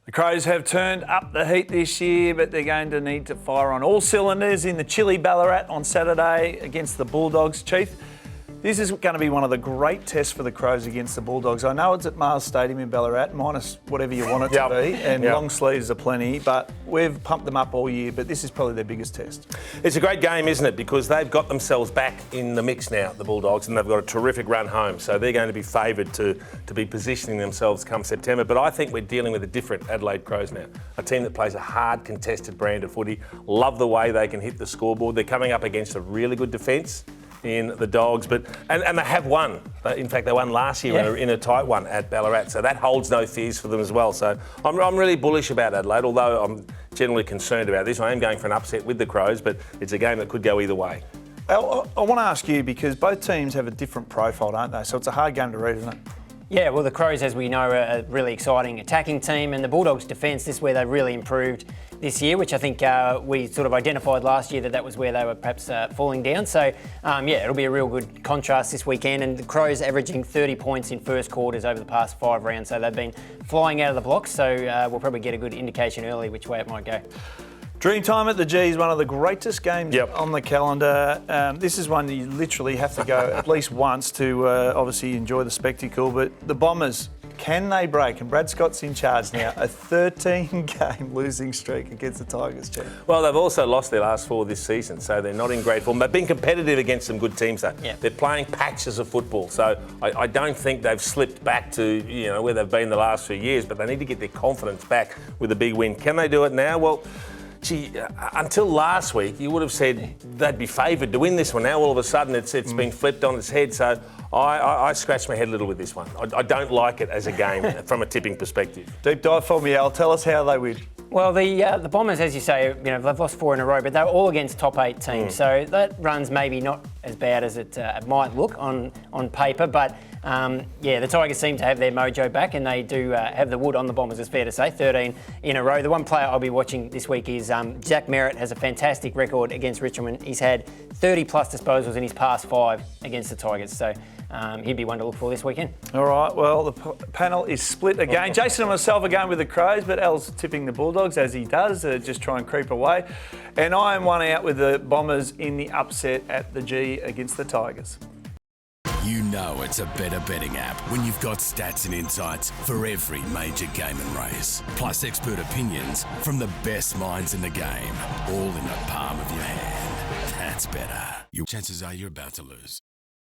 The Crows have turned up the heat this year, but they're going to need to fire on all cylinders in the chilly Ballarat on Saturday against the Bulldogs. Chief, this is going to be one of the great tests for the Crows against the Bulldogs. I know it's at Mars Stadium in Ballarat, minus whatever you want it to be, and long sleeves are plenty, but we've pumped them up all year, but this is probably their biggest test. It's a great game, isn't it? Because they've got themselves back in the mix now, the Bulldogs, and they've got a terrific run home. So they're going to be favoured to be positioning themselves come September. But I think we're dealing with a different Adelaide Crows now. A team that plays a hard, contested brand of footy. Love the way they can hit the scoreboard. They're coming up against a really good defence in the Dogs, and they have won. In fact, they won last year in a tight one at Ballarat, so that holds no fears for them as well. So I'm really bullish about Adelaide, although I'm generally concerned about this. I am going for an upset with the Crows, but it's a game that could go either way. I want to ask you, because both teams have a different profile, don't they? So it's a hard game to read, isn't it? Yeah, well, the Crows, as we know, are a really exciting attacking team, and the Bulldogs' defence, this is where they really improved this year, which I think we sort of identified last year that was where they were perhaps falling down. So, it'll be a real good contrast this weekend, and the Crows averaging 30 points in first quarters over the past 5 rounds, so they've been flying out of the blocks, so we'll probably get a good indication early which way it might go. Dreamtime at the G is one of the greatest games on the calendar. This is one you literally have to go at least once to obviously enjoy the spectacle. But the Bombers, can they break? And Brad Scott's in charge now. A 13-game losing streak against the Tigers, Chief. Well, they've also lost their last 4 this season, so they're not in great form. They've been competitive against some good teams, though. Yep. They're playing patches of football, so I don't think they've slipped back to where they've been the last few years, but they need to get their confidence back with a big win. Can they do it now? Well, gee, until last week, you would have said they'd be favoured to win this one. Now, all of a sudden, it's been flipped on its head. So I scratched my head a little with this one. I don't like it as a game from a tipping perspective. Deep dive for me, Al. Tell us how they win. Well, the Bombers, as you say, they've lost 4 in a row, but they're all against top 8 teams. So that run's maybe not as bad as it might look on paper, but the Tigers seem to have their mojo back, and they do have the wood on the Bombers, it's fair to say, 13 in a row. The one player I'll be watching this week is Jack Merritt. Has a fantastic record against Richmond. He's had 30-plus disposals in his past 5 against the Tigers, so he'd be one to look for this weekend. All right, well, the panel is split again. Jason and myself are going with the Crows, but Al's tipping the Bulldogs, as he does, just try and creep away. And I am one out with the Bombers in the upset at the G against the Tigers. You know it's a better betting app when you've got stats and insights for every major game and race. Plus expert opinions from the best minds in the game, all in the palm of your hand. That's better. Your chances are you're about to lose.